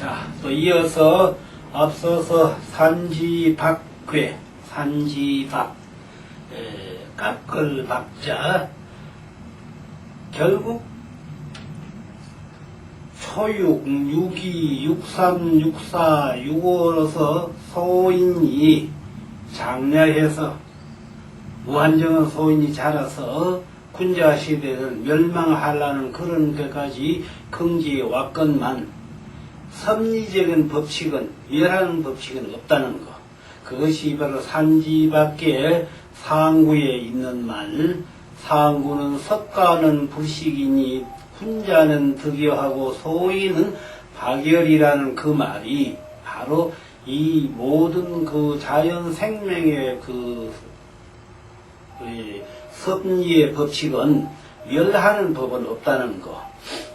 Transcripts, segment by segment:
자, 또 이어서 앞서서 산지박괴, 산지박, 깎을 박자, 결국 초육, 육이, 육삼, 육사, 육오로서 소인이 장려해서 무한정한 소인이 자라서 군자시대는 멸망하려는 그런 데까지 긍지해 왔건만 섭리적인 법칙은, 멸하는 법칙은 없다는 것. 그것이 바로 산지밖에 상구에 있는 말. 상구는 석가는 불식이니 훈자는 득여하고 소인은 박열이라는 그 말이 바로 이 모든 그 자연 생명의 그 섭리의 법칙은 멸하는 법은 없다는 거.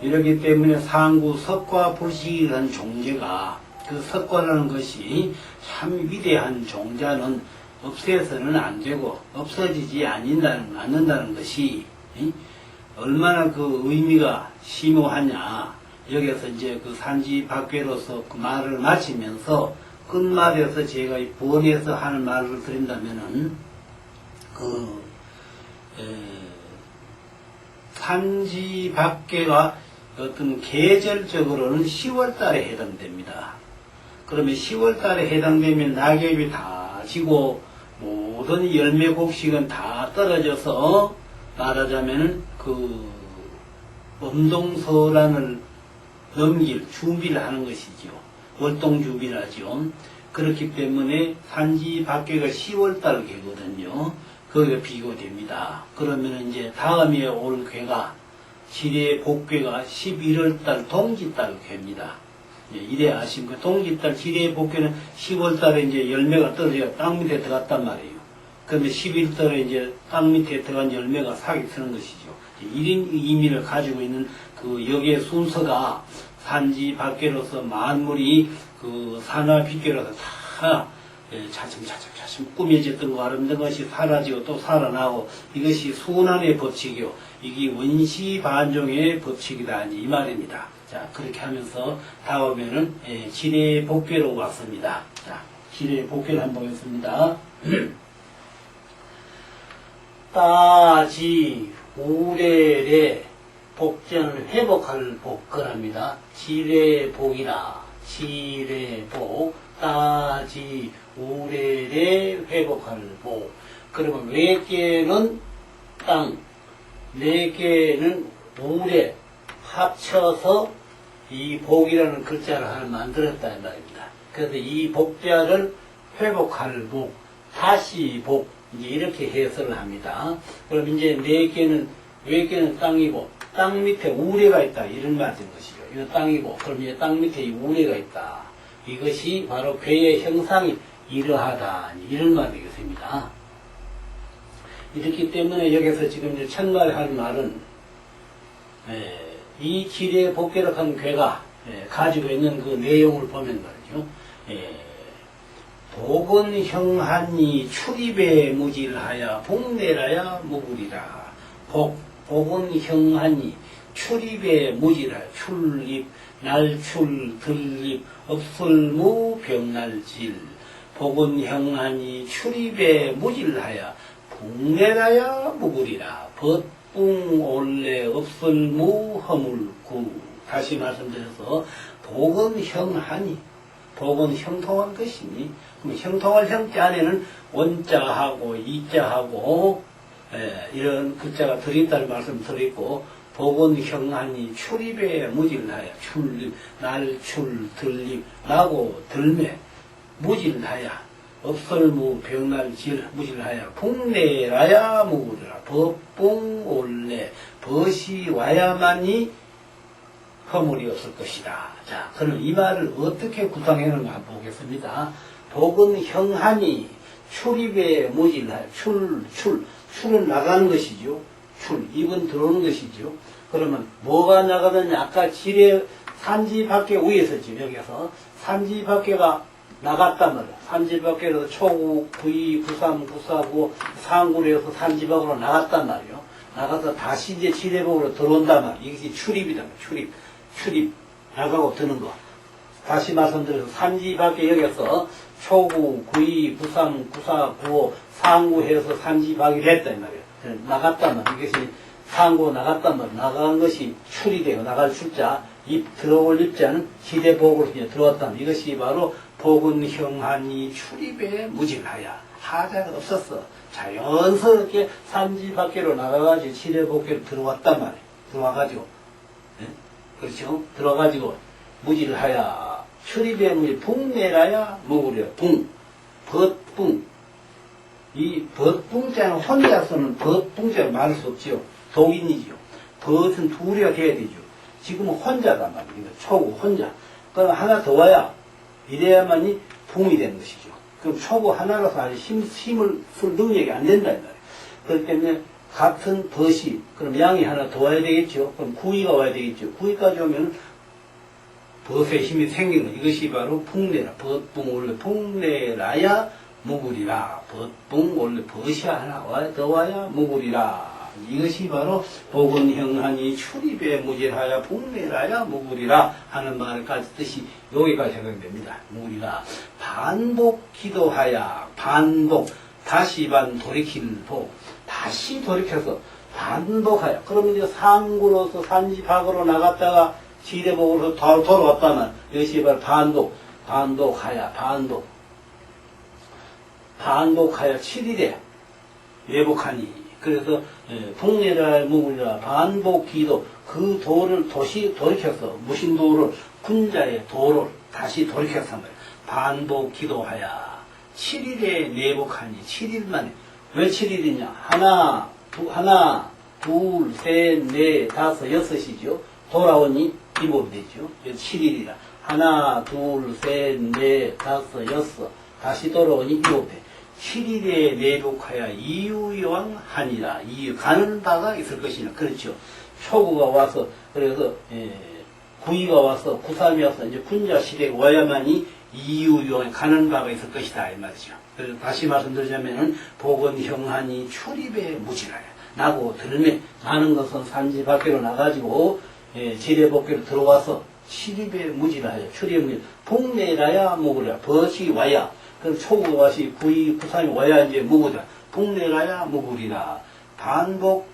이렇기 때문에 상구 석과 불식이라는 종자가, 그 석과라는 것이 참 위대한 종자는 없애서는 안 되고 없어지지 않는다는 것이 얼마나 그 의미가 심오하냐. 여기서 이제 그 산지박괴로서 그 말을 마치면서 끝말에서 제가 번해서 하는 말을 드린다면은 산지박괴가 어떤 계절적으로는 10월달에 해당됩니다. 그러면 10월달에 해당되면 낙엽이 다 지고 모든 열매 곡식은 다 떨어져서 말하자면 그 엄동설안을 넘길 준비를 하는 것이죠. 월동주비라죠. 그렇기 때문에 산지박괴가 10월달 괴거든요. 거기가 비교됩니다. 그러면 이제 다음에 올 괴가 지례복괴가 11월달 동짓달 괴입니다. 이래 아십니까? 동짓달 지례복괴는 10월달에 이제 열매가 떨어져 땅 밑에 들어갔단 말이에요. 그러면 11월달에 이제 땅 밑에 들어간 열매가 사기 트는 것이죠. 이런 의미를 가지고 있는 그 여기에 순서가 산지박괴로서 만물이 그 산화빛괴로서 다 차츰 꾸며졌던 거 아름다운 것이 사라지고 또 살아나고 이것이 순환의 법칙이요. 이게 원시반종의 법칙이다. 이 말입니다. 자, 그렇게 하면서 다음에는 지례복괴로 왔습니다. 자, 지례복괴를 한번 보겠습니다. 따지 우레레 복전을 회복할 복거랍니다. 지례복이라 지례복 따지 우레레 회복할 복. 그러면 외계는 땅, 네개는 우레 합쳐서 이 복이라는 글자를 하나 만들었다 이 말입니다. 그래서 이 복자를 회복할 복, 다시 복, 이제 이렇게 해설을 합니다. 그럼 이제 네개는 외계는 땅이고 땅 밑에 우레가 있다 이런 말이 된 것이죠. 이거 땅이고 그럼 이제 땅 밑에 이 우레가 있다. 이것이 바로 괴의 형상이 이러하다 이런 말이 되겠습니다. 이렇기 때문에 여기서 지금 이제 첫말에 할 말은 이 지례복괴로 한 괴가 가지고 있는 그 내용을 보면 말이죠. 복은 형하니 출입에 무질하여 복내라야 무구리라. 복은 형하니 출입에 무질하여 출입 날출 들립 없을무 병날질. 복은 형하니 출입에 무질하여 복내라야 무구리라. 벗붕 올래 없을무 허물구. 다시 말씀드려서 복은 형하니 복은 형통한 것이니 그럼 형통할 형자 안에는 원자하고 이자하고 이런 글자가 들어있다는 말씀 드렸고 복은 형하니 출입에 무질하여 출입 날출 들립 나고 들매 무질하여 없설무 병날질 무질하여 복내라야 무구리라. 법붕 올래 벗이 와야만이 허물이 없을 것이다. 자, 그럼 이 말을 어떻게 구상해놓은가 한번 보겠습니다. 복은 형하니 출입에 무질하여 출은 나가는 것이죠. 입은 들어오는 것이죠. 그러면 뭐가 나가느냐? 아까 산지박괴 위에서 지금 여기서 산지박괴가 나갔단 말이에요. 산지박괴에서 초국, 부이, 구삼, 구사구, 상구에서 산지박으로 나갔단 말이에요. 나가서 다시 이제 지례복으로 들어온단 말이에요. 이것이 출입이다. 출입 나가고 드는 거. 다시 말씀드려서 산지 밖에 여기서 초구, 구이, 구삼, 구사, 구오, 상구 해서 산지 밖이 됐다 이 말이에요. 나갔다면 이것이 상구 나갔다면 나간 것이 출이되고 나갈 출자, 들어올 입자는 지대복으로 들어왔다면 이것이 바로 복은 형하니 출입에 무질하야. 하자가 없었어. 자연스럽게 산지 밖으로 나가가지고 지대복으로 들어왔단 말이에요. 들어와가지고. 네? 그렇죠? 들어가지고 무질하야. 출입에 무질, 붕내라야 먹으려. 붕. 벗붕. 이 벗붕자는 혼자서는 벗붕자를 말할 수 없지요. 독인이지요. 벗은 둘이가 돼야 되죠. 지금은 혼자단 말이에요. 초구 혼자. 그럼 하나 더 와야 이래야만이 붕이 되는 것이죠. 그럼 초구 하나라서 아직 힘을 쓸 능력이 안 된다 이 말이에요. 그렇기 때문에 같은 벗이 그럼 양이 하나 더 와야 되겠죠. 그럼 구이가 와야 되겠죠. 구이까지 오면 벗의 힘이 생기는 것. 이것이 바로 붕내라. 벗붕 원래 붕내라야 무구리라. 벗붕 원래 벗이 하나 더 와야 무구리라. 이것이 바로 복은 형하니 출입에 무질하야 붕내라야 무구리라 하는 말까지 뜻이 여기까지 해당됩니다. 무구리라. 반복 기도하야. 반복. 다시 반 돌이킬 복. 다시 돌이켜서 반복하여. 그러면 이제 상구로서 산지 밖으로 나갔다가 지대복으로 돌아왔다면 이것이 바로 반복. 반복하여. 반복. 반복하여 7일에 예복하니. 그래서 붕내라 무구리라 반복 기도 그 도를 돌이켜서 무신도를 군자의 도를 다시 돌이켜서 반복 기도하야 7일에 내복하니 7일 만에 왜 7일이냐 하나 둘 셋 넷 다섯 여섯이죠. 돌아오니 이법이 되죠. 7일이라 하나 둘 셋 넷 다섯 여섯 다시 돌아오니 이법이 돼. 7일에 내복하여 이유요왕 하니라. 이유 가는 바가 있을 것이냐. 그렇죠. 초구가 와서 그래서 구이가 와서 구삼이 와서 이제 군자 시대에 와야만이 이유요왕 가는 바가 있을 것이다 이 말이죠. 그래서 다시 말씀드리자면은 복은 형하니 출입에 무질하여. 나고 들으면 많은 것은 산지 밖으로 나가지고 지대복귀로 들어와서 출입에 무질하여. 출입에 무질. 복내라야 먹으랴. 벗이 와야. 그럼 초구가 와시 구이 구삼이 와야 이제 먹으랴. 복내라야 먹으리라. 반복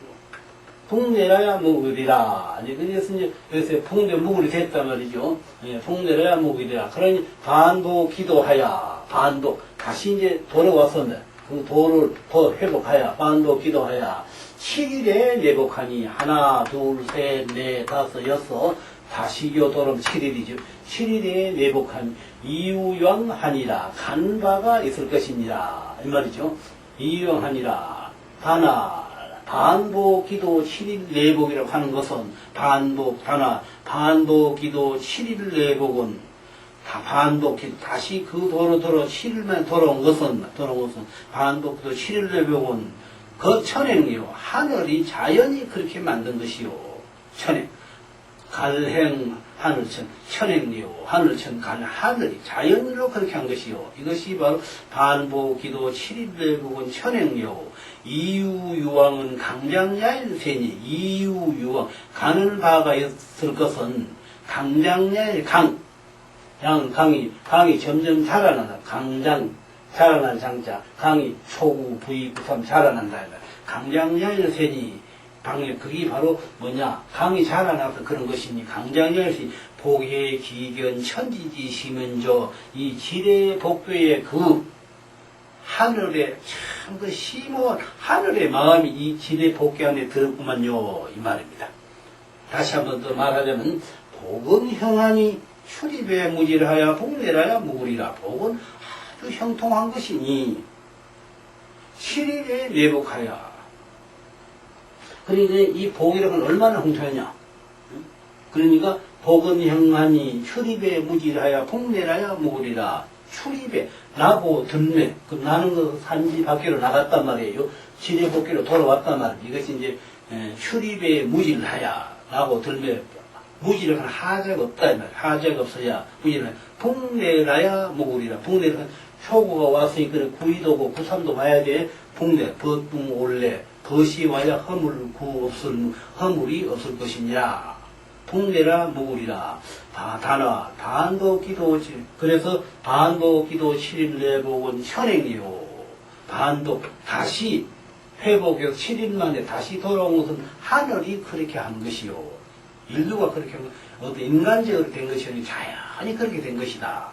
복내라야 먹으리라. 그래서 이제 여기서 복내 먹으리 됐단 말이죠. 복내라야 먹으리라. 그러니 반복 기도하야. 반복 다시 이제 돌아왔었네. 그 도를 더 회복하야. 반복 기도하야. 7일에 내복하니 하나 둘 셋 넷 다섯 여섯 다시 요 돌음 7일이죠. 7일에 내복한 이유영하니라. 간 바가 있을 것이니라. 이 말이죠. 이유영하니라. 하나 반복 기도 7일 내복이라고 하는 것은 반복 하나 반복 기도 7일 내복은 다 반복 기도 다시 그 도로 7일만 돌아온 것은 반복 기도 7일 내복은 그 천행이요. 하늘이 자연이 그렇게 만든 것이요. 천행. 갈행 하늘천 천행리요. 하늘천 갈 하늘이 자연으로 그렇게 한 것이요. 이것이 바로 반복 기도 7일 내복은 천행리요. 이유유왕은 강장야일세니 이유유왕 가는 바가 있을 것은 강장야일 강이 점점 자라난다. 강장 자라난 장자 강이 초구 부이 부삼 자라난다. 강장야일세니 방에 그게 바로 뭐냐 강이 자라나서 그런 것이니 강장열시 복의 기견 천지지 시면조 이 지대 복도의 그 하늘의 참 그 심오한 하늘의 마음이 이 지대 복개 안에 들었구만요 이 말입니다. 다시 한번 더 말하자면 복은 형하니 출입에 무질하여 복내라야 무구리라. 복은 아주 형통한 것이니 7일에 내복하여. 그러니까 이 복이라는 건 얼마나 홍통하냐. 그러니까 복은 형하니 출입에 무질하여 복내라야 무구리라. 출입에 나고 들매 그럼 나는 그 산지 밖으로 나갔단 말이에요. 지대 복귀로 돌아왔단 말이에요. 이것이 이제 출입에 무질하야 나고 들매 무질은 하자가 없다 이 말이에요. 하자가 없어야 무질하야 복내라야 무구리라. 복내라 초구가 왔으니까 구이도고 구삼도 와야 돼. 복내 벗붕 올래 벗이 와야 허물이 없을 것이니라. 풍내라 묵으리라. 단화 반복기도 그래서 반복기도 7일 내복은 현행이요. 반복 다시 회복해서 7일 만에 다시 돌아온 것은 하늘이 그렇게 한 것이요. 인류가 그렇게 한 것, 어떤 인간적으로 된 것이 아니라 자연히 그렇게 된 것이다.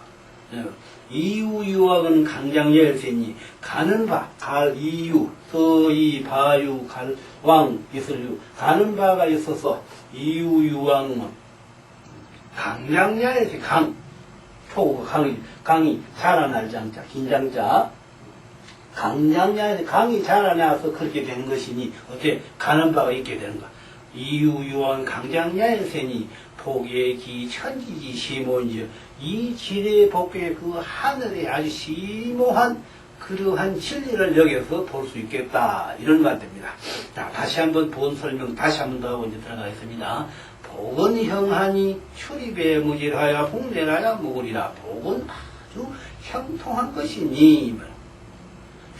이유유학은 강장열세니 가는 바, 갈 이유, 서이, 바유, 갈, 왕, 이슬유 가는 바가 있어서 이유유학은 강장열세, 표가 강이 자라날 장자, 긴장자 강장자에 강이 자라나서 그렇게 된 것이니 어떻게 가는 바가 있게 되는 거야. 이유유한 강장야일세니 복예기 천지지 시모인지 이 지뢰 복의 그 하늘에 아주 심오한 그러한 진리를 여기서 볼 수 있겠다 이런 말입니다. 자, 다시 한번 본 설명 다시 한번 더 하고 이제 들어가겠습니다. 복은 형하니 출입에 무질하여 복내라야 묵으리라. 복은 아주 형통한 것이니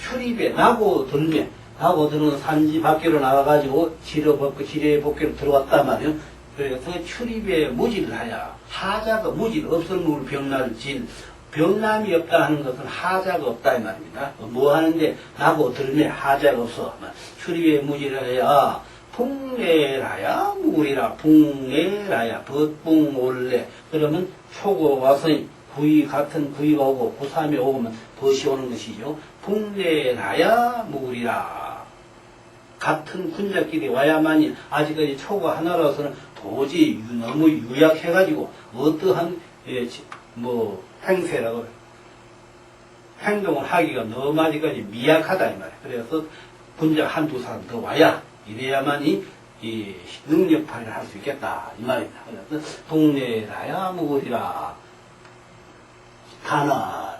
출입에 나고 들면 나고 드는 산지 밖으로 나가가지고 지뢰 복귀로 들어왔단 말이에요. 그래서 출입에 무질하야 하자가 무질 없을물 병날질 병남이 없다 하는 것은 하자가 없다 이 말입니다. 뭐 하는데 나고 들면 하자가 없어. 출입에 무질하야 풍내라야 묵으리라. 풍내라야 벗풍올래 그러면 초고 와서니 구이 같은 구이가 오고 구삼이 오면 벗이 오는 것이죠. 풍내라야 묵으리라. 같은 군자끼리 와야만이 아직까지 초가 하나라서는 도저히 너무 유약해가지고 어떠한 행세라고 행동을 하기가 너무 아직까지 미약하다 이 말이에요. 그래서 군자 한두 사람 더 와야 이래야만이 이 능력 발휘를 할 수 있겠다 이 말입니다. 그래서 풍내라야 묵으리라. 단활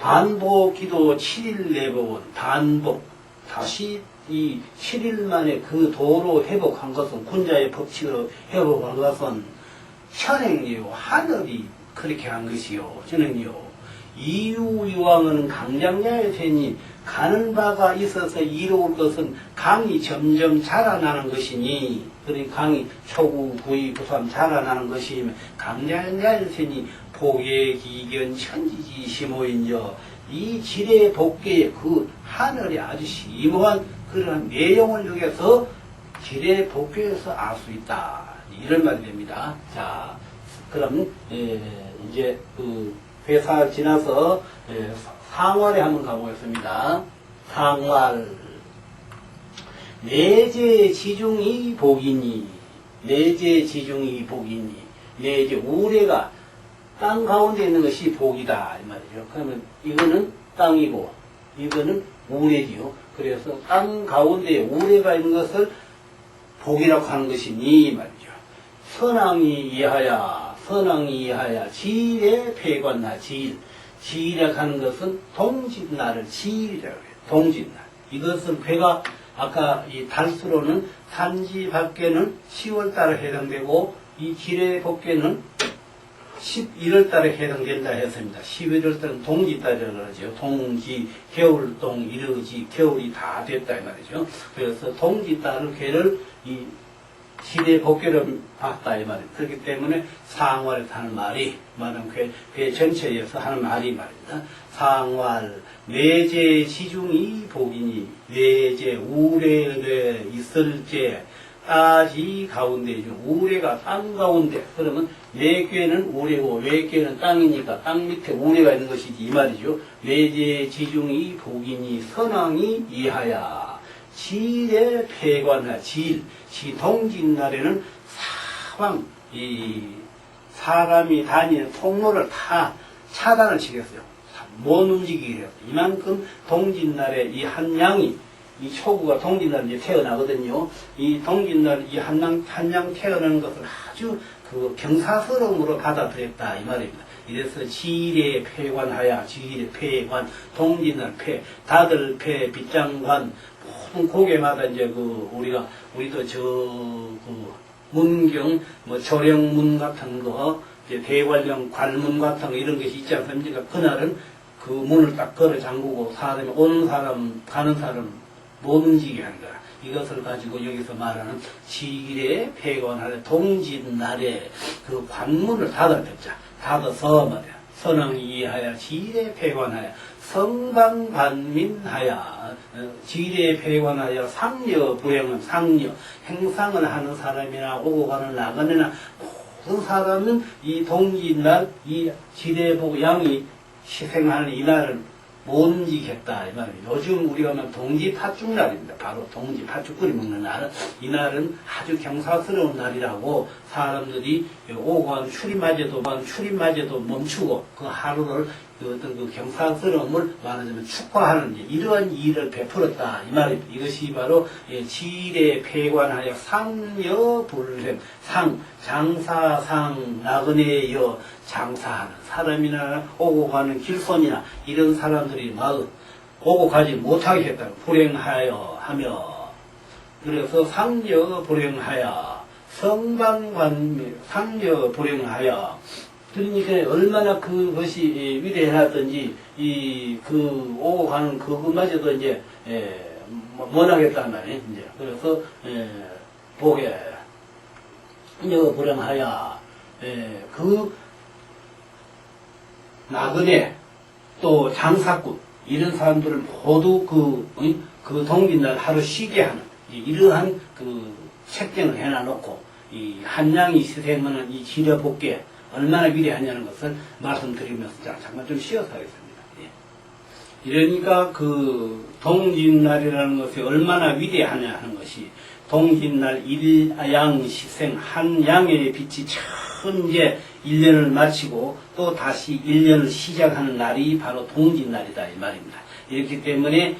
반복 기도 7일 내복은 반복 다시 이 7일 만에 그 도로 회복한 것은 군자의 법칙으로 회복한 것은 현행이요 하늘이 그렇게 한 것이요 현행이요 이유유왕은 강장자의 세니 가는 바가 있어서 이로울 것은 강이 점점 자라나는 것이니 그러니 강이 초구 구이 부삼 자라나는 것이면 강장자의 세니 복의 기견 천지지 심오인여 이 지뢰 복계의 그 하늘이 아주 심오한 그런 내용을 여기서 지뢰 복계에서 알 수 있다 이런 말이 됩니다. 자, 그럼 이제 그 회사 지나서 상활에 한번 가보겠습니다. 상활 내재 지중이 복이니 내재 지중이 복이니 내재 우레가 땅 가운데 있는 것이 복이다 이 말이죠. 그러면 이거는 땅이고 이거는 우레지요. 그래서 땅 가운데 우레가 있는 것을 복이라고 하는 것이니 이 말이죠. 선왕이 이하야 지일의 폐관나 지일이라고 하는 것은 동짓날을 지일이라고 해요. 동짓날 이것은 괴가 아까 이 달수로는 산지 밖에는 10월달에 해당되고 이 지뢰 복계는 11월달에 해당된다 했습니다. 11월달은 동지달이라고 그러죠. 동지, 겨울동, 이르지, 겨울이 다 됐다 이 말이죠. 그래서 동지달을 괴를 이 지뢰 복계를 봤다 이 말이에요. 그렇기 때문에 상활에 하는 말이 말하면 괴 전체에서 하는 말이 말입니다. 상활 내재 지중이 복이니 내재 우레에 있을제 따지 가운데 우레가 땅 가운데 그러면 내괴는 우레고 외괴는 땅이니까 땅 밑에 우레가 있는 것이지 이 말이죠. 내재 지중이 복이니 선왕이 이하야 지일의 폐관하 지 동짓날에는 사방 이 사람이 다니는 통로를 다 차단을 치겠어요. 못 움직이게 해요. 이만큼 동짓날에 이 한 양이 이 초구가 동짓날 이제 태어나거든요. 이 동짓날 이 한 양 태어나는 것을 아주 그 경사스러움으로 받아들였다 이 말입니다. 이래서 지일의 폐관하야 지일의 폐관 동짓날 다들 빗장관 모든 고개마다 이제 우리도 그 문경 조령문 같은 거 이제 대관령 관문 같은 거 이런 것이 있지 않습니까? 그날은 그 문을 딱 걸어 잠그고 사람이 오는 사람 가는 사람 못 움직이게 하는 거야. 이것을 가지고 여기서 말하는 지일에 폐관하래 동짓날에 그 관문을 닫았자 닫아서 말이야. 선왕이 이하야 지일에 폐관하여 성방반민하야 지일에 폐관하여 상여 불행은 상여 행상을 하는 사람이나 오고 가는 나그네나 모든 사람은 이 동짓날 이 지례복 양이 희생하는 이날을 못 움직였다 이 말입니다. 요즘 우리가 하면 동지 팥죽날입니다. 바로 동지 팥죽 끓여 먹는 날은 이날은 아주 경사스러운 날이라고 사람들이 오고 가는 출입마저도 멈추고 그 하루를 그 어떤 그 경사스러움을 말하자면 축하하는 이러한 일을 베풀었다 이 말입니다. 이것이 바로 지일에 폐관하여 상여불행 장사상 나그네여 장사하는 사람이나 오고 가는 길손이나 이런 사람들이 막 오고 가지 못하게 했다. 불행하여 하며 그래서 상여 불행하여 성방관 상여 불행하여 그러니까 얼마나 그것이 위대해놨던지 그 오고 가는 그것마저도 이제 못하겠단 말이에요. 이제 그래서 보게 여 불행하여 그 나그네 또 장사꾼 이런 사람들을 모두 그 동짓날 하루 쉬게 하는 이러한 그 책정을 해놔놓고 이 한양이 희생하는 이 지려복개 얼마나 위대하냐는 것을 말씀드리면서 잠깐 좀 쉬어서 하겠습니다. 이러니까 그 동짓날이라는 것이 얼마나 위대하냐 하는 것이 동짓날 일양 시생 한 양의 빛이 처음 이제 1년을 마치고 또 다시 1년을 시작하는 날이 바로 동짓날이다 이 말입니다. 이렇기 때문에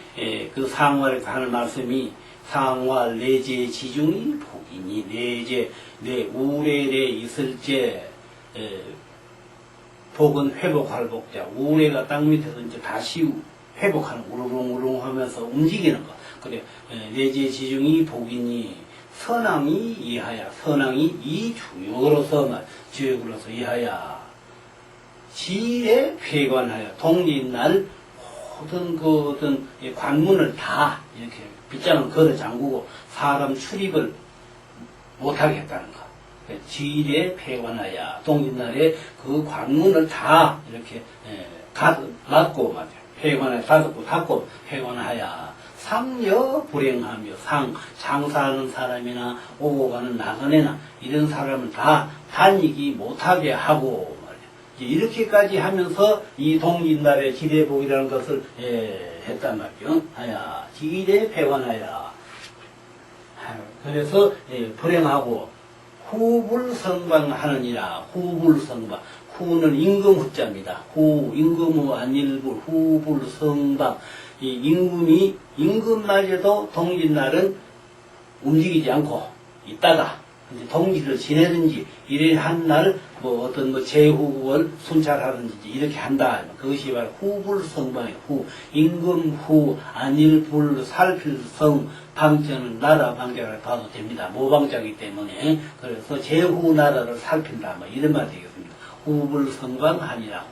그 상화를 하는 말씀이 상화 내제 지중이 복이니 내제 내 우레에 있을제 복은 회복할 복자 우레가 땅 밑에서 이제 다시 회복하는 우르릉우릉 하면서 움직이는 것 그래 내제 지중이 복이니 선왕이 이하야 선왕이 이 주역으로서 이하야 지에 폐관하여 동짓날 모든 그 어떤 관문을 다 이렇게 빗장을 걸어 잠그고 사람 출입을 못하게 했다는 것. 지일에 폐관하여 동짓날에 그 관문을 다 이렇게 막고 맞아요. 폐관하여 닫고 폐관하여 상여 불행하며 장사하는 사람이나 오고 가는 나그네나 이런 사람을 다 다니기 못하게 하고 말이야. 이렇게까지 하면서 이 동짓날의 지례복이라는 것을 했단 말이요. 하야 지일에 폐관하여 그래서 불행하고 후불성방하느니라. 후불성방 후는 임금 후자입니다. 임금후 안일불 후불성방 이 임금마저도 동짓날은 움직이지 않고 있다가 이제 동짓을 지내든지 이래 한 날 뭐 어떤 뭐 제후를 순찰하든지 이렇게 한다. 그것이 바로 후불성방이에요. 임금후 안일불 살필성 방자는 나라 방자를 봐도 됩니다. 모방자이기 때문에 그래서 제후 나라를 살핀다. 뭐 이런 말이 되겠습니다. 후불성방하니라.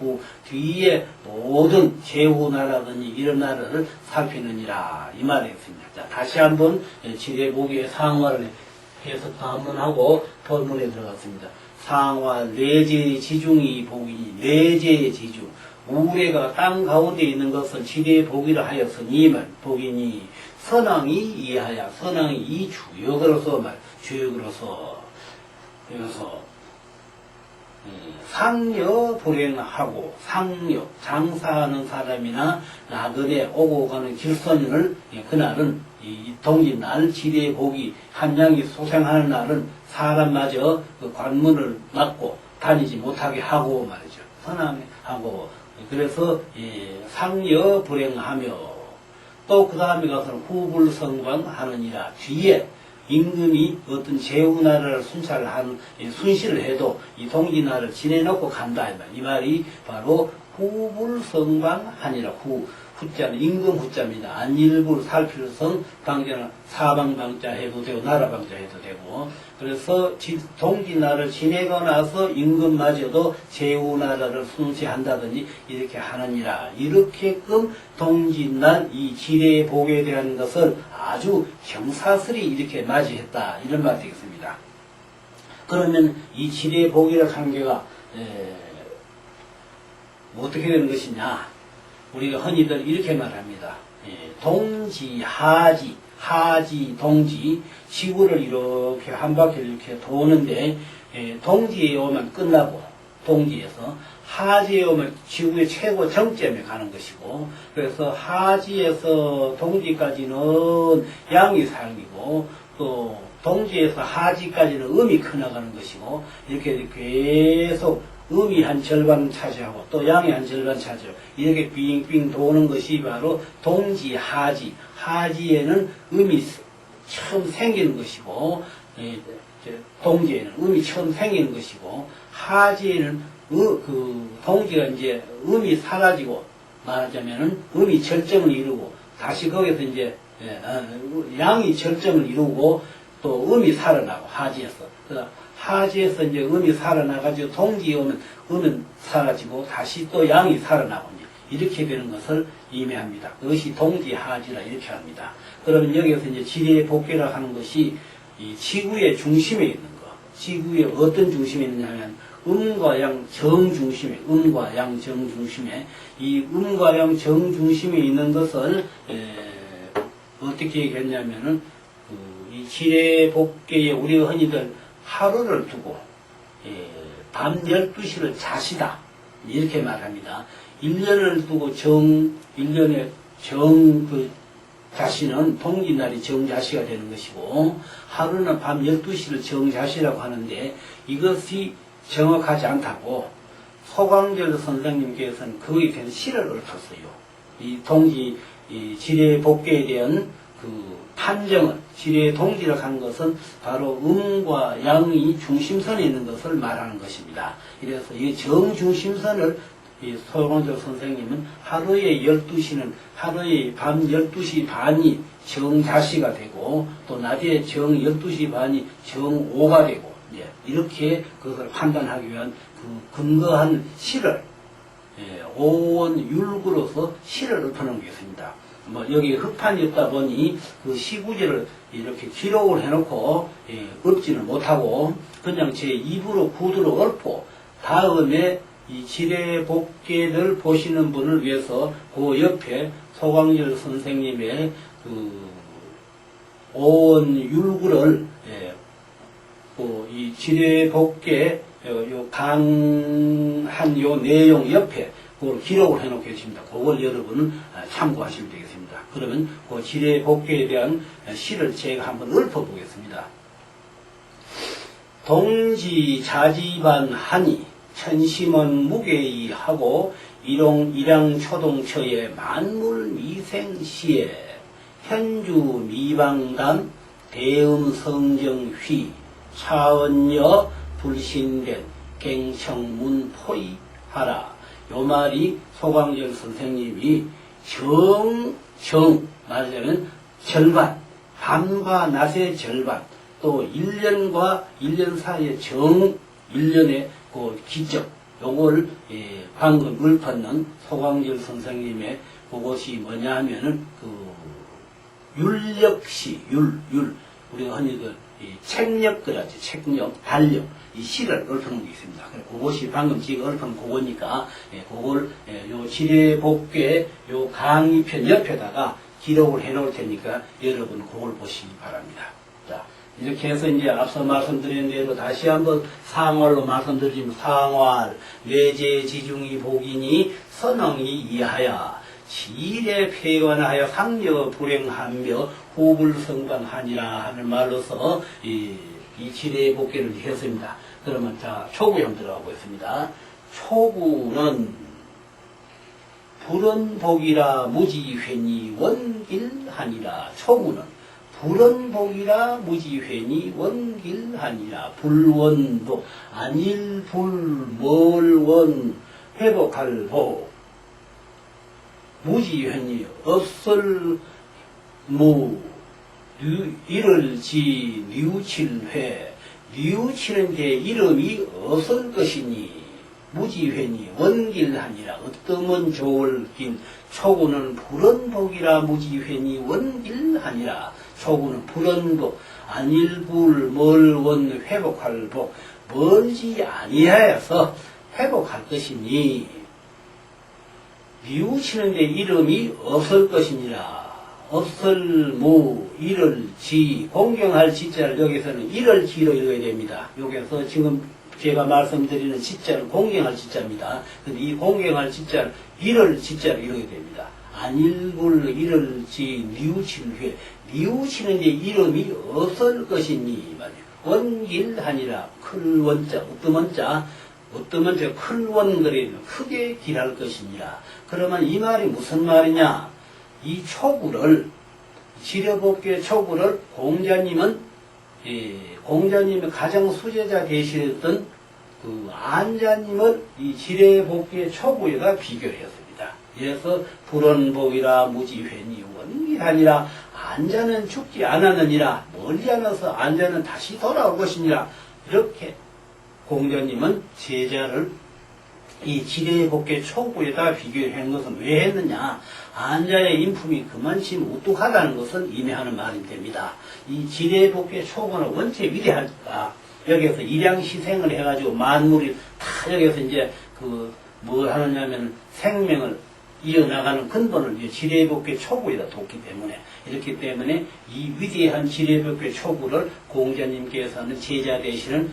뒤에 모든 제후나라든지 이런 나라를 살피느니라 이 말이었습니다. 자, 다시 한번 지례복의 상화를 해석 한번 하고 본문에 들어갔습니다. 상화 내제 지중이 복이니 내제 지중 우레가 땅 가운데 있는 것은 지례복이라 하였으니 복이니 선왕이 이하야 선왕이 이 주역으로서 주역으로서 그래서 상여 불행하고 상여 장사하는 사람이나 나그네 오고 가는 길선을 그날은 이 동짓날 지례복이 한양이 소생하는 날은 사람마저 그 관문을 막고 다니지 못하게 하고 말이죠. 선왕하고 그래서 상여 불행하며 또 그 다음에 가서는 후불성방하느니라. 뒤에 임금이 어떤 제후나라를 순찰하는 순시를 해도 이 동짓날을 지내놓고 간다 이 말이 바로 후불성방하니라. 후자는 임금 후자입니다. 안일부를 살필성 방자는 사방방자 해도 되고 나라방자 해도 되고 그래서 동지나라를 지내고 나서 임금마저도 제후나라를 순시한다든지 이렇게 하느니라. 이렇게끔 동지날 이 지례복에 대한 것을 아주 경사스리 이렇게 맞이했다. 이런 말이 되겠습니다. 그러면 이 지례복이라는 관계가 어떻게 되는 것이냐. 우리가 흔히들 이렇게 말합니다. 동지, 하지, 하지, 동지, 지구를 이렇게 한 바퀴를 이렇게 도는데, 동지에 오면 끝나고, 동지에서, 하지에 오면 지구의 최고 정점에 가는 것이고, 그래서 하지에서 동지까지는 양이 살기고, 또 동지에서 하지까지는 음이 커나가는 것이고, 이렇게 계속 음이 한 절반 차지하고 또 양이 한 절반 차지하고 이렇게 빙빙 도는 것이 바로 동지, 하지. 하지에는 음이 처음 생기는 것이고 동지에는 음이 처음 생기는 것이고 하지에는 동지가 이제 음이 사라지고 말하자면은 음이 절정을 이루고 다시 거기서 이제 양이 절정을 이루고 또 음이 살아나고 하지에서 하지에서 이제 음이 살아나가지고 동지에 오면 음은 사라지고 다시 또 양이 살아나고 이렇게 되는 것을 의미합니다. 그것이 동지 하지라 이렇게 합니다. 그러면 여기서 이제 지례복계라 하는 것이 이 지구의 중심에 있는 것. 지구의 어떤 중심에 있느냐면 음과 양 정 중심에 음과 양 정 중심에 이 음과 양 정 중심에 있는 것을 어떻게 얘기했냐면은 이 지례복계에 우리가 흔히들 하루를 두고 밤 12시를 자시다 이렇게 말합니다. 1년을 두고 1년에 자시는 동지날이 정자시가 되는 것이고 하루는 밤 12시를 정자시라고 하는데 이것이 정확하지 않다고 소광절 선생님께서는 거기에 대한 시를 읊었어요. 이 동지 지례복계에 대한 그 판정은 지례 동지라고 하는 것은 바로 음과 양이 중심선에 있는 것을 말하는 것입니다. 그래서 이 정중심선을 이 소광절 선생님은 하루에 12시는 하루에 밤 12시 반이 정자시가 되고 또 낮에 12시 반이 정오가 되고 이렇게 그것을 판단하기 위한 그 근거한 시를 오원율구로서 시를 읊어놓은 게 있습니다. 여기 흑판이 없다 보니 그 시구제를 이렇게 기록을 해놓고 읊지는 못하고 그냥 제 입으로 구두로 읊고 다음에 이 지례복계를 보시는 분을 위해서 그 옆에 소광열 선생님의 그 오원율구를 이 지례복계 요 강한 요 내용 옆에 그걸 기록을 해놓고 계십니다. 그걸 여러분은 참고하시면 되겠습니다. 그러면 그 지례복계에 대한 시를 제가 한번 읊어보겠습니다. 동지 자지반 하니 천심원 무게이하고 일양 초동처의 만물미생시에 현주 미방담 대음성정휘 차언여 불신된 갱청문포이하라. 요 말이 소광절 선생님이 말하자면 절반, 밤과 낮의 절반, 또 1년과 1년 사이의 1년의 그 기적, 요걸 방금 읊었는 소광절 선생님의 그것이 뭐냐 하면은 그 율력시, 우리가 흔히들 책력 그러지, 책력, 달력, 이 시를 읊어놓은 게 있습니다. 그것이 방금 제가 읊은 그거니까, 그걸, 요 지례복계, 요 강의편 옆에다가 기록을 해 놓을 테니까, 여러분 그걸 보시기 바랍니다. 자, 이렇게 해서 이제 앞서 말씀드린 대로 다시 한번 상월로 말씀드리면 상월, 내재지중이 복이니 선엉이 이하야, 지례 폐관하여 상여 불행하며 후불성방하니라 하는 말로서 이 지례복계를 했습니다. 그러면 자 초구 형 들어가 보겠습니다. 초구는 불언복이라 무지회니 원길하니라. 초구는 불언복이라 무지회니 원길하니라. 불원복 안일불 멀원 회복할 복 무지현이 없을 이를지 뉘우칠회 뉘우치는 데 이름이 없을 것이니 무지회니 원길하니라 어떠면 좋을 길 초구는 불언복이라 무지회니 원길하니라 초구는 불언복 안일불 멀원 회복할 복 멀지 아니하여서 회복할 것이니 뉘우치는 데 이름이 없을 것이니라 없을 이를지 공경할 지자를 여기서는 이를지로 읽어야 됩니다. 여기서 지금 제가 말씀드리는 지자는 공경할 지자입니다. 근데 이 공경할 지자를 이를 지자로 읽어야 됩니다. 안일불 이를지 뉘우칠회 뉘우치는 데 이름이 없을 것이니 말이에요. 원길하니라 클 원자 어떤 원자 클 원거리는 크게 길할 것이니라. 그러면 이 말이 무슨 말이냐? 이 초구를 지려법계 초구를 공자님은 공자님의 가장 수제자 되셨던 그 안자님을 이 지려법계 초구에다 비교했습니다. 그래서 불언복이라 무지회니 원길하니라 안자는 죽지 않았느니라 멀지 않아서 안자는 다시 돌아올 것이니라 이렇게 공자님은 제자를 이 지뢰복계 초구에다 비교한 것은 왜 했느냐? 안자의 인품이 그만치 우뚝하다는 것은 의미하는 말이 됩니다. 이 지뢰복계 초구는 원체 위대하니까 여기서 일양시생을 해가지고 만물이 다 여기서 이제 뭘 하느냐면 생명을 이어나가는 근본을 지뢰복계 초구에다 뒀기 때문에 이렇기 때문에 이 위대한 지뢰복계 초구를 공자님께서는 제자 되시는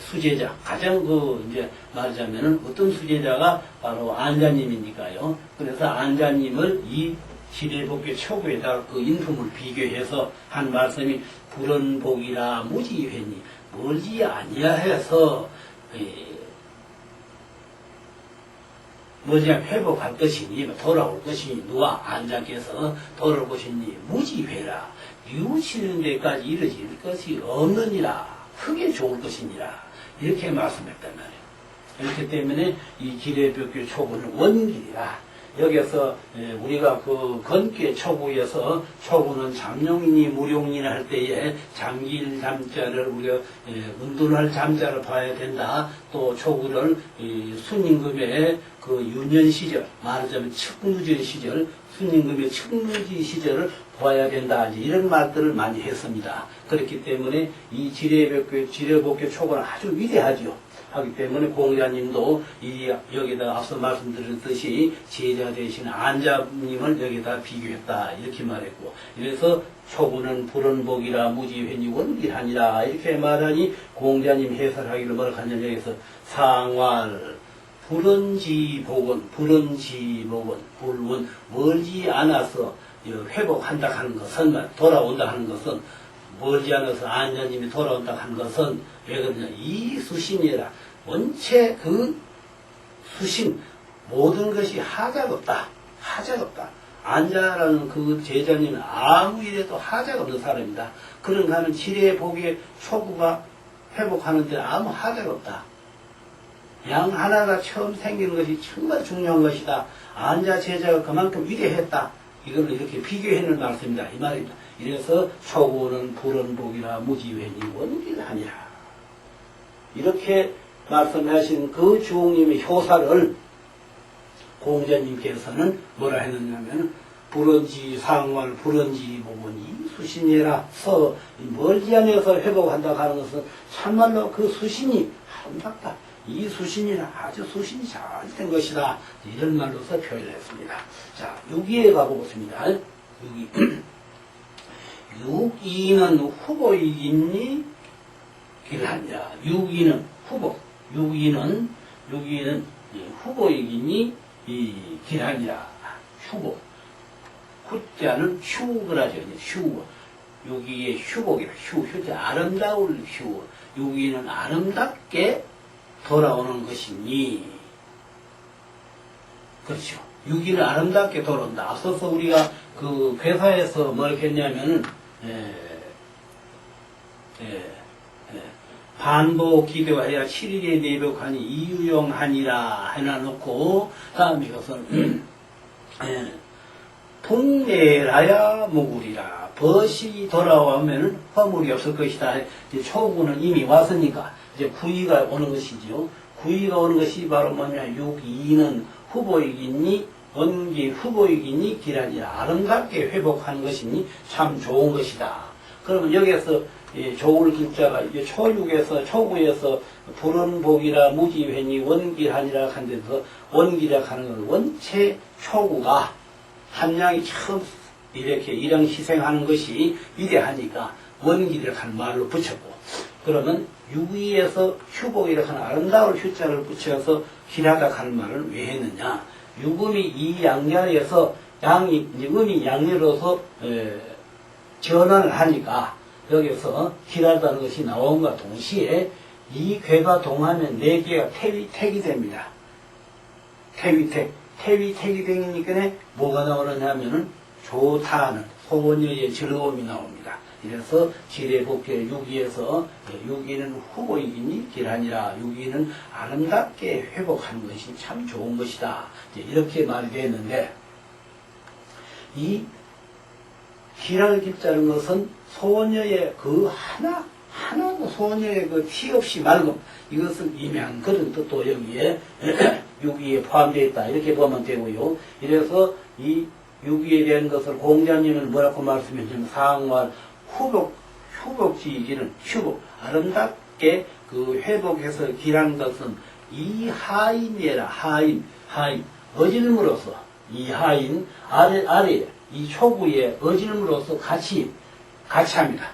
수제자 가장 이제 말하자면은 어떤 수제자가 바로 안자님이니까요. 그래서 안자님을 이 지뢰복계 초구에다 그 인품을 비교해서 한 말씀이 불언복이라 무지회니 멀지 아니하여서 뭐냐 회복할 것이니 돌아올 것이니 누가 안자께서 돌아올 것이니 무지회라 뉘우치는 데까지 이르질 것이 없느니라 크게 좋을 것이니라 이렇게 말씀했단 말이에요. 그렇기 때문에 이 지뢰복계 초구는 원길이라 여기서 우리가 그 건께 초구에서 초구는 잠룡이니 무룡이니 할 때에 잠길 잠자를 우리가 운동할 잠자를 봐야 된다. 또 초구를 순임금의 그 유년 시절 말하자면 측무지 시절 순임금의 측무지 시절을 봐야 된다. 이런 말들을 많이 했습니다. 그렇기 때문에 이 지뢰복계 초구는 아주 위대하죠. 하기 때문에 공자님도 여기다 앞서 말씀드렸듯이 제자 되신 안자님을 여기다 비교했다 이렇게 말했고 이래서 초구는 불언복이라 무지회니 원길하니라 이렇게 말하니 공자님 해설하기를 뭐라고 하냐면 여기서 상활 불언지복은 불원 멀지 않아서 회복한다 하는 것은 돌아온다 하는 것은 멀지 않아서 안자님이 돌아온다 하는 것은 왜 그러냐 이 수신이라 원체 그 수신 모든 것이 하자가 없다. 안자라는 그 제자님은 아무 일에도 하자가 없는 사람이다. 그런가 하는 지뢰복의 초구가 회복하는데 아무 하자가 없다. 양 하나가 처음 생기는 것이 정말 중요한 것이다. 안자 제자가 그만큼 위대했다. 이걸 이렇게 비교해놓은 말씀입니다. 이 말입니다. 이래서 초구는 불언복이라 무지회니 원길하니라. 이렇게 말씀하신 그 주홍님의 효사를 공자님께서는 뭐라 했느냐면 불언지 상활 불언지 복은 수신이라 서 멀지 않아서 회복한다고 하는 것은 참말로 그 수신이 아름답다. 이 수신이는 아주 수신이 잘 된 것이다. 이런 말로서 표현을 했습니다. 자, 6위에 가보겠습니다. 6위. 6위는 후보이기니 길하니라. 6위는 후보. 6위는 후보이기니 길하니라. 휴보. 후자는 휴그라죠. 휴. 6위의 휴복이라. 휴자 아름다울 휴. 6위는 아름답게 돌아오는 것이니. 그렇죠. 6위는 아름답게 돌아온다. 앞서서 우리가 그 회사에서 뭘 했냐면은 반복 기도하여 7일에 내벽하니 이유용하니라 해놔놓고 다음 이것은 동내라야 무구리라. 벗이 돌아오면 허물이 없을 것이다. 이제 초구는 이미 왔으니까 이제 구이가 오는 것이지요. 구이가 오는 것이 바로 뭐냐. 6.2는 후보이기니 원기 후보이기니 기란이라. 아름답게 회복하는 것이니 참 좋은 것이다. 그러면 여기에서 좋을 글자가 이제 초육에서 초구에서 불원복이라 무지회니 원기하니라 한 데서 원기라 하는 건 원체 초구가 함량이 처음 이렇게 이런 희생하는 것이 위대하니까 원기를 하는 말로 붙였고, 그러면 유기에서 휴복이라 하는 아름다울 휴자를 붙여서 길하다 하는 말을 왜 했느냐. 유금이 이 양렬에서 양이 이제 음이 양렬로서 전환을 하니까 여기서 길하다는 것이 나온과 동시에 이 괴가 동하면 네 개가 태위택이 됩니다. 태위택이 되니까 뭐가 나오느냐면은 좋다는 소원여의 즐거움이 나옵니다. 이래서 지뢰복귀 6위에서 6위는 후보이기니 길하니라. 6위는 아름답게 회복하는 것이 참 좋은 것이다. 이렇게 말이 되었는데, 이 기랄 길자는 것은 소녀의 그 하나도 소녀의 그 티 없이 맑음, 이것을 의미한 그런 뜻도 여기에 6위에 포함되어 있다. 이렇게 보면 되고요. 이래서 이 6위에 대한 것을 공자님은 뭐라고 말씀했냐면 상활 후복지기는 휴복, 아름답게 그 회복해서 길한 것은 이 하인이라. 하인 어질므로써 이 하인 아래 이 초구에 어질므로써 같이 합니다.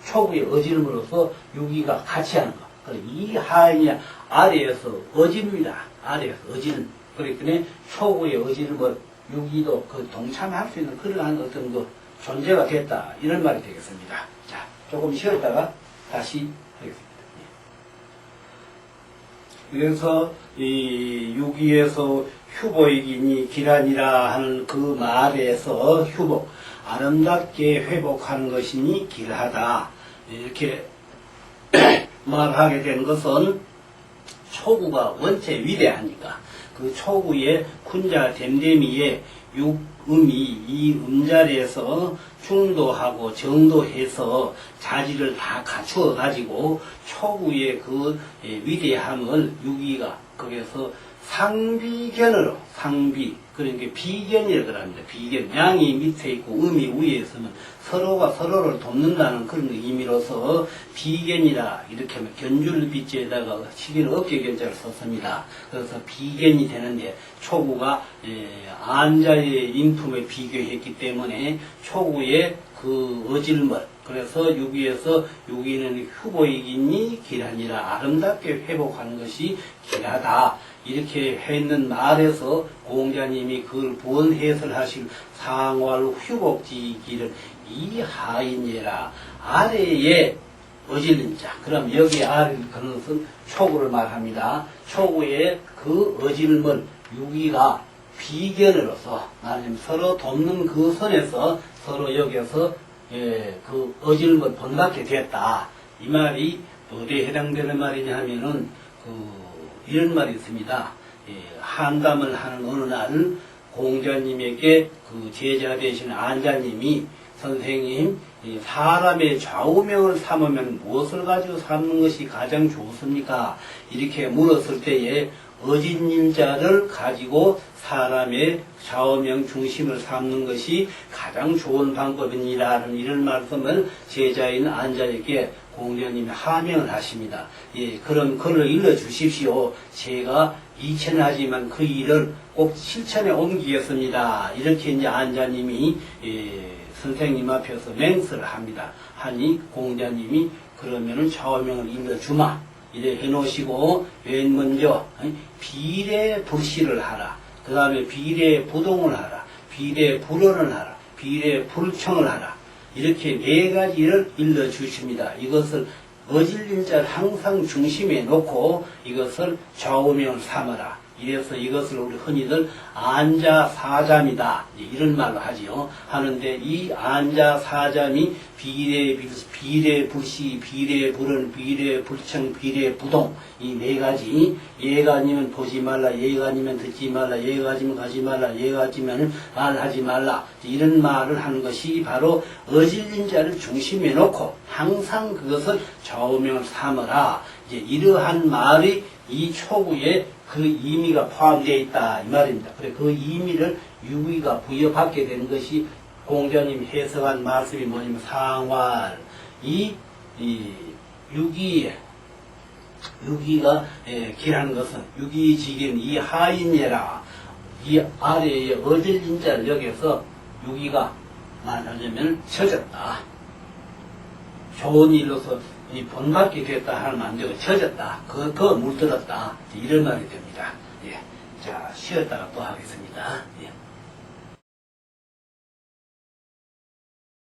초구에 어질므로써 유기가 같이 하는 거. 이 하인이 아래에서 어집니다. 아래에서 어지는. 그랬더니 초구에 어질므로 유기도 그 동참할 수 있는 그러한 어떤 그 존재가 됐다. 이런 말이 되겠습니다. 자, 조금 쉬었다가 다시 하겠습니다. 그래서 이 유기에서 휴복이니 길하니라 하는 그 말에서 휴복, 아름답게 회복하는 것이니 길하다. 이렇게 말하게 된 것은 초구가 원체 위대하니까 그 초구의 군자 댐댐이에 육음이 이 음자리에서 중도하고 정도해서 자질을 다 갖추어 가지고 초구의 그 위대함을 유기가 거기서 상비견으로 그러니까 비견이라고 합니다. 비견, 양이 밑에 있고 음이 위에 있으면 서로가 서로를 돕는다는 그런 의미로서 비견이라 이렇게 하면 견줄빛에다가 시기는 어깨견자를 썼습니다. 그래서 비견이 되는데 초구가 안자의 인품에 비교했기 때문에 초구의 그 어질물, 그래서 유기에서 유기는 휴복이니 길하니라. 아름답게 회복하는 것이 길하다. 이렇게 했는 말에서 공자님이 그걸 부언 해설하실 상활 휴복지기를 이 하인이라. 아래에 어질린 자. 그럼 여기 아래를 그는 것은 초구를 말합니다. 초구의 그 어질물 유기가 비견으로서 말하자면 서로 돕는 그 선에서 서로 여기서 그 어질물 번받게 됐다. 이 말이 어디에 해당되는 말이냐 하면은 이런 말이 있습니다. 한담을 하는 어느 날 공자님에게 그 제자 되신 안자님이 선생님, 사람의 좌우명을 삼으면 무엇을 가지고 삼는 것이 가장 좋습니까? 이렇게 물었을 때에 어진님자를 가지고 사람의 좌우명 중심을 삼는 것이 가장 좋은 방법이니라는 이런 말씀을 제자인 안자에게 공자님이 하명을 하십니다. 그럼 글을 일러주십시오. 제가 이천하지만 그 일을 꼭 실천에 옮기겠습니다. 이렇게 이제 안자님이 선생님 앞에서 맹세를 합니다. 하니 공자님이 그러면은 좌우명을 일러주마. 이래 해놓으시고 맨 먼저 비례 불시를 하라. 그 다음에 비례 부동을 하라. 비례 불언을 하라. 비례 불청을 하라. 이렇게 네 가지를 일러주십니다. 이것을 어질린 자를 항상 중심에 놓고 이것을 좌우명을 삼아라. 이래서 이것을 우리 흔히들 안자사잠이다 이런 말로 하지요. 하는데 이 안자사잠이 비례불시, 비례불은, 비례불청, 비례부동 이 네 가지 얘가 아니면 보지 말라, 얘가 아니면 듣지 말라, 얘가 아니면 가지 말라, 얘가 아니면 말하지 말라 이런 말을 하는 것이 바로 어질린 자를 중심에 놓고 항상 그것을 좌우명을 삼으라. 이제 이러한 말이 이 초구에 그 의미가 포함되어 있다 이 말입니다. 그래 그 의미를 유기가 부여받게 되는 것이 공자님 해석한 말씀이 뭐냐면 상활 이 유기가 기라는 것은 유기지긴 이 하인예라 이 아래에 어질린 자를 여기서 유기가 말하자면 처졌다. 좋은 일로서 이 본받게 됐다 하면 안 되고 처졌다. 더 물들었다. 이런 말이 됩니다. 예. 자, 쉬었다가 또 하겠습니다.